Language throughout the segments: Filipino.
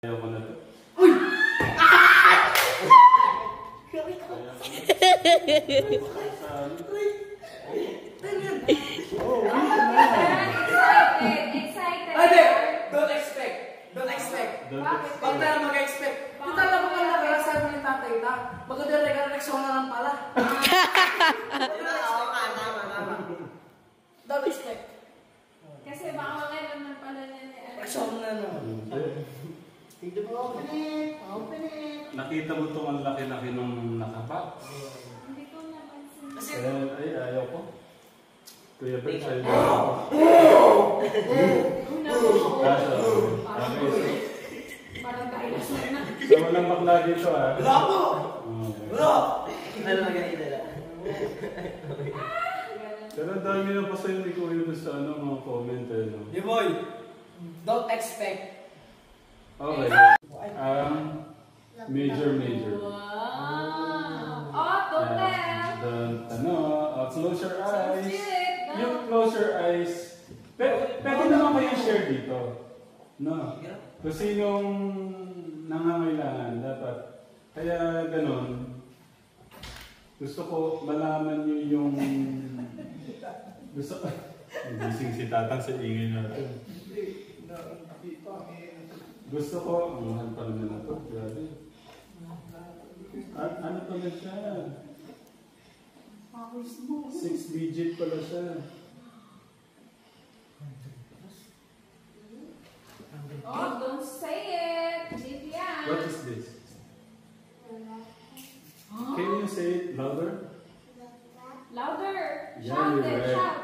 Ayaw ko na to. Uy! Excited! Don't expect! Don't expect! Pag tayo mag-expect, di talaga mo kaya nakarasan mo yung tatay ta. Maganda rin ka reaksyon na lang pala. Don't expect. Kasi baka mga naman pala niya. Reaksyon na naman. Tignan mo, open it! Open it! Nakita mo itong ang laki-laki nung nakapa? Hindi ko napansin. Kasi, Ay, ayaw ko. Kuya Bert, sa'yo na Parang dinosaur na. So, walang bakla dito ah. wala po! Wala! Ano na ganito na? Pero ang dami na pa sa'yo ni Kuya Bert sa mga comment eh. No? Hey boy! Don't expect. Okay. Major. Wow! Oh, don't tell! Close your eyes. Don't feel it, no? You close your eyes. Pwede naman kayo share dito. No? Kung sinong nangangailangan, dapat. Kaya ganun. Gusto ko malaman nyo yung... Gusto ko... Gising si Tatang sa ingay natin. Gusto ko... Ang mahal pa naman na ito. Grabe. Ano pala siya? 6 digit pala siya. Oh, don't say it! Vivian! What is this? Can you say it louder? Louder! Yeah, Shout you're it! right. Shout!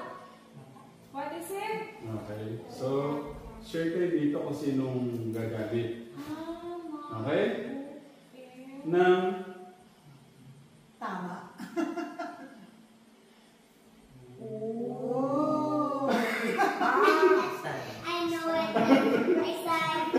What is it? Okay. So, share kayo dito kung sinong gagamit. Okay? Nang... Tama. I know it. I said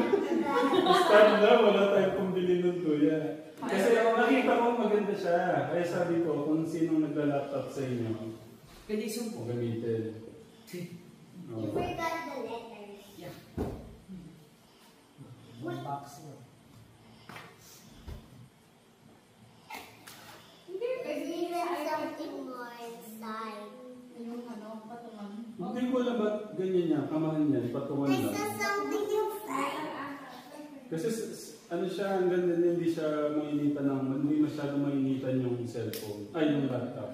Stand na, wala tayong pambili ng tuya. Kasi nakita ko maganda siya. Kaya sabi ko, kung sinong nagla-laptop sa inyo, Pwede sumpo. gamitin. you forgot the letters. Yeah. Box. Hindi, There's pwede even sa iPad. something more inside. Yung ano, patungan. Hindi ko alam ba't ganyan niya, kamahan niya, patungan I saw lang. something inside. Kasi ano siya, ang ganda niya, hindi siya mainitan hindi masyado mainitan yung cellphone, ay yung laptop.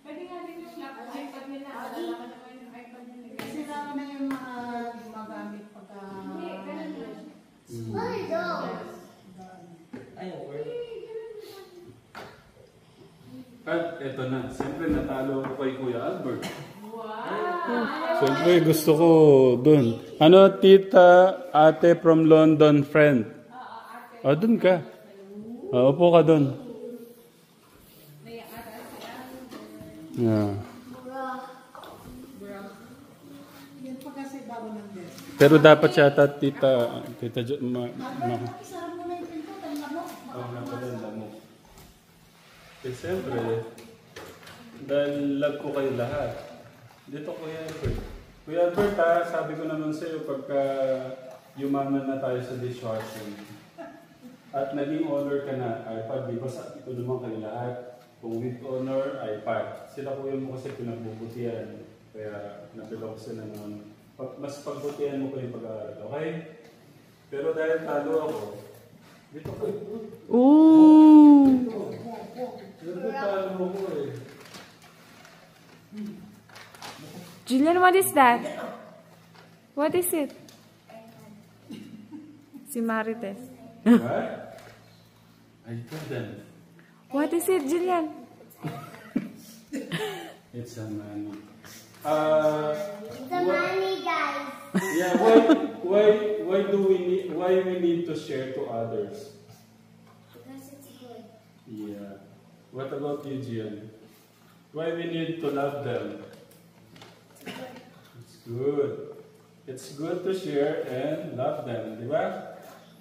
Pwede nga din yung iPad nila. Alalaman naman yung iPad nila. Kasi naman na yung mga gumagamit pagka... Hindi, ganun lang. What are those? I know where. At eto na, siyempre natalo ko kay Kuya Albert. Wow! Siyempre gusto ko dun. Ano, tita, ate from London, friend? O, dun ka. O, upo ka dun. Yeah. Yan pa kasi bago ng desk. Pero dapat siya tita, Isarap mo na yung pinto, tanda mo. napalala mo. Eh, siyempre, dahil love ko kayo lahat. Dito, Kuya Albert. Kuya Albert, sabi ko naman sa'yo, pagka yumaman na tayo sa dishwashing, at naging honor ka na, iPad, di ba ito naman kayo lahat? Kung with honor, iPad. Sila kuya mo kasi pinagbubutihan. Kaya napila ko sila naman. Mas pagbutihan mo ko yung pag-aaral, okay? Pero dahil talo ako, dito ko. Ooh! Pero talo mo ko eh. Julian, what is that? What is it? Si Marites. What? I told them. What is it, Julian? It's a money. It's the money, guys. Yeah, why we need to share to others? Because it's good. Yeah. What about you, Gian? Why we need to love them? It's good. It's good to share and love them, di ba?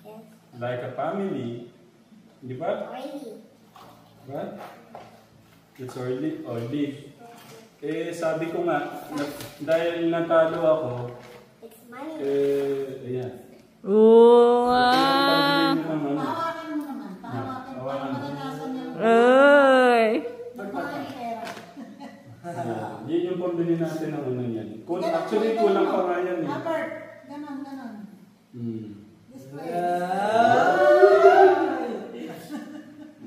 Yes. Like a family, di ba? Oily. Diba? It's oily. Eh, sabi ko nga, dahil natalo ako, It's money. ayan. Wow! Display.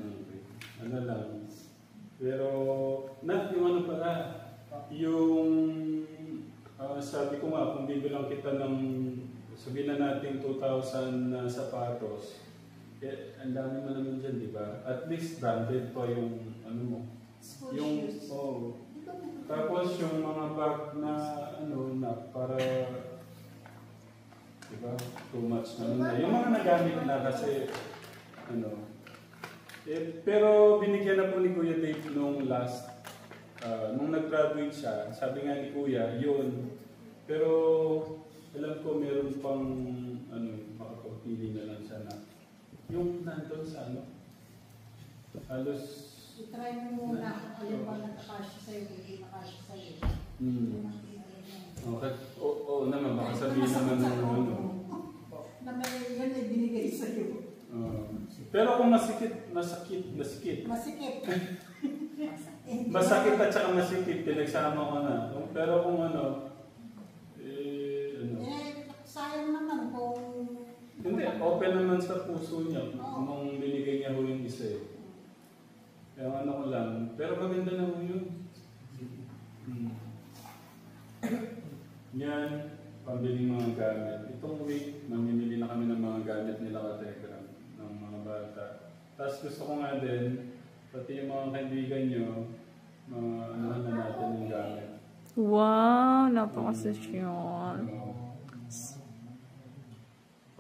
Okay. Ano lang. Pero, yung ano pala, yung sabi ko nga, kung bibilang kita ng, sabihin na natin 2,000 na sapatos, ang dami mo naman dyan, di ba? At least branded pa yung, ano mo, School yung, shoes. oh. Tapos yung mga bag na, ano, na para, di ba, too much na. Yung mga nagamit na kasi, ano, pero binigyan na po ni Kuya Dave nung last, nung nag-graduate siya, sabi nga ni Kuya, yun. Pero alam ko meron pang, ano, makapagpili na lang siya na, yung nandun sa ano, halos, I-try mo muna kung alin ba nakakasya sa'yo, hindi nakasya sa'yo. okay. Oo naman, baka sabihin naman ng ano. Na may yan ay binigay sa'yo. Pero kung masakit. Masikip. Masakit at saka masikip, pinagsama ko na. Pero kung ano, Sayang naman kung... hindi, open naman sa puso niya nung binigay niya ho yung isa eh. Kaya ano ko lang, pero maganda na ho yun. Yan, pambiling mga gamit. Itong week, mamimili na kami ng mga gamit nila ka-Telegram, ng mga bata. Tapos gusto ko nga din, pati yung mga kaibigan nyo, ano na natin yung gamit. Wow, napakasasyon.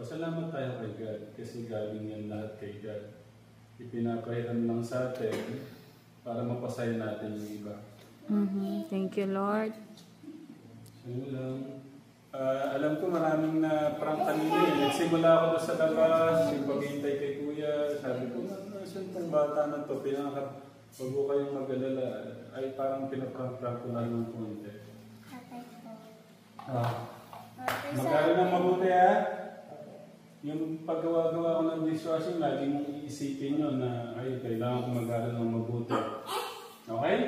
Pasalamat tayo kay God kasi galing yan lahat kay God. Ipinapahiram lang sa atin para mapasaya natin yung iba. Thank you, Lord. So yun lang. Alam ko maraming na prank kanina eh. Nagsimula ako doon sa labas, yung paghihintay kay Kuya. Sabi ko, nasan tong bata na to? Huwag ko kayong mag-alala. Ay parang pinaprank-prank ko na ng konti. Mag-aaral ng mabuti ha? Yung paggawa-gawa ko ng dishwashing, lagi mong iisipin nyo na ay, kailangan ko mag-aaral ng mabuti. Okay?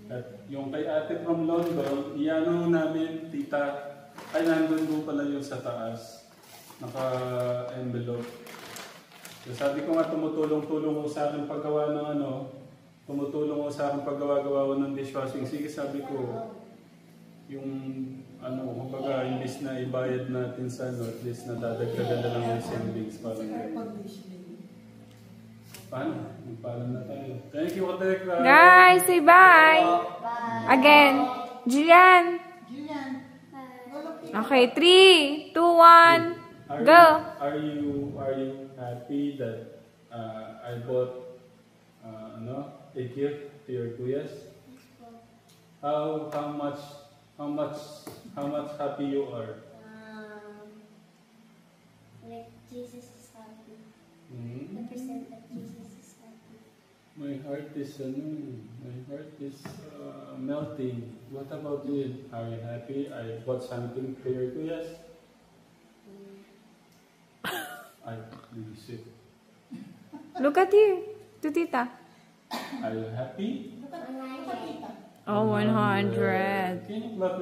At yung kay ate from London, iyano namin, tita, ay nandun doon pala yung sa taas. Naka-envelope. So, sabi ko nga, tumutulong-tulong ko sa akin paggawa ng ano, tumutulong ko sa akin paggawa-gawa ko ng dishwashing. Sige, sabi ko, yung ano, kumbaga, imbis na ibayad natin sa ano, at least nadadagdagan na lang yung savings para paano? Magpaalam na tayo. Thank you, Katek. Guys, say bye. Again. Jillian. Okay, 3, 2, 1, go. Are you happy that I bought a gift to your kuyas? How much happy you are? Like Jesus is happy. Hmm? The percent that Jesus is happy. My heart is melting. What about you? Are you happy? I bought something for your kuyas. I really sick. Look at you. To tita. Are you happy? Oh, 100. Can you clap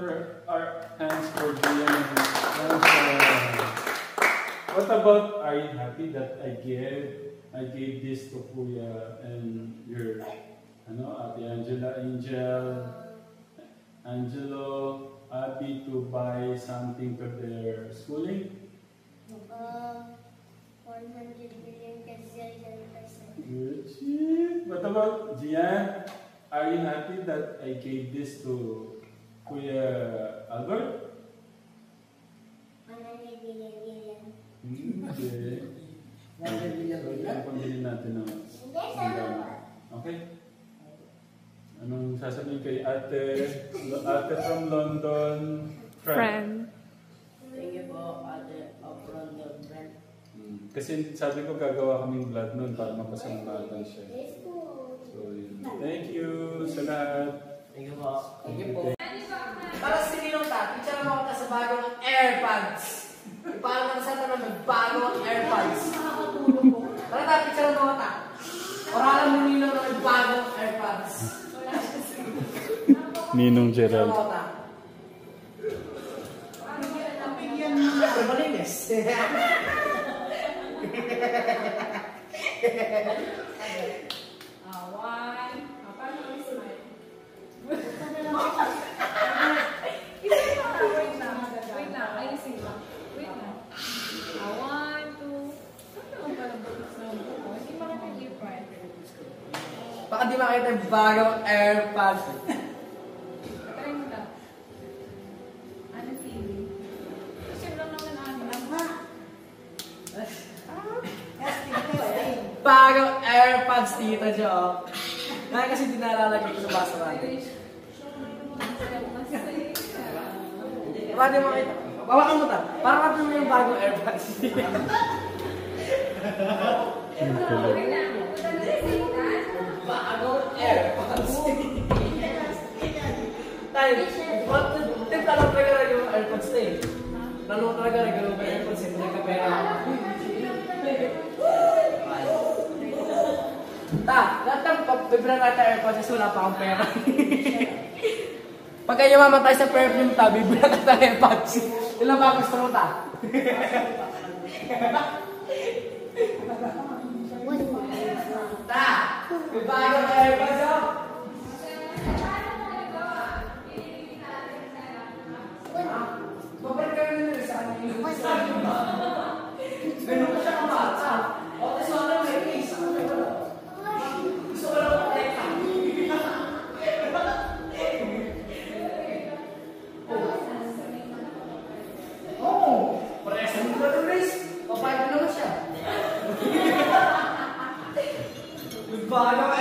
our hands for Dian? What about, are you happy that I gave this to Kuya and your, Ate Angelo, happy to buy something for their schooling? 100 billion gazillion percent. Good shit. What about Gian? Are you happy that I gave this to Kuya Albert? 100 billion. Okay. So, yan pambili natin ng okay? Anong sasabihin kay ate from London? Friend. Thank you po, ate of London, friend. Kasi sabi ko gagawa kaming vlog nun para mapasalamatan siya. So, yun. Thank you sa lahat. Thank you po. Thank you po. Para si Ninong picture mo ka sa bagong AirPods. Parang naman sa tanong, bagong AirPods. Tara picture mo ka. Para mo Ninong na may bagong AirPods. Ninong Gerald. Balik One. Paano ang smile? Wait lang. Ayusin lang. Wait lang. One, two. Ano ba ang bukas na buko? Hindi mo na kayo pride. Baka di makita yung bagong AirPods. Try mo lang. Ano feeling? Kasi lang naman ano. Bagong AirPods, Tita Jo. Kaya kasi dinalalagay ko sa baso natin. Baka di makita. Bawakan mo ta. Para kapag mo yung bagong AirPods. Bagong AirPods. Tayo, talagang talaga yung AirPods na eh. Lalo talaga nagkaroon ng AirPods eh. Nagkapera. Lahat ng bibira natin AirPods kasi wala pa akong pera. Pag kayo mamatay sa perfume ta, bibira ka ng AirPods. Ilan ba gusto mo ta? Ta! May bagong AirPods oh! Babalik kayo nila sa akin. Ganun ko siya kamata. O, tas wala may case. Gusto ko lang mag-teka. Oo. Parehas na nila ng race. Papayag naman siya. May bagong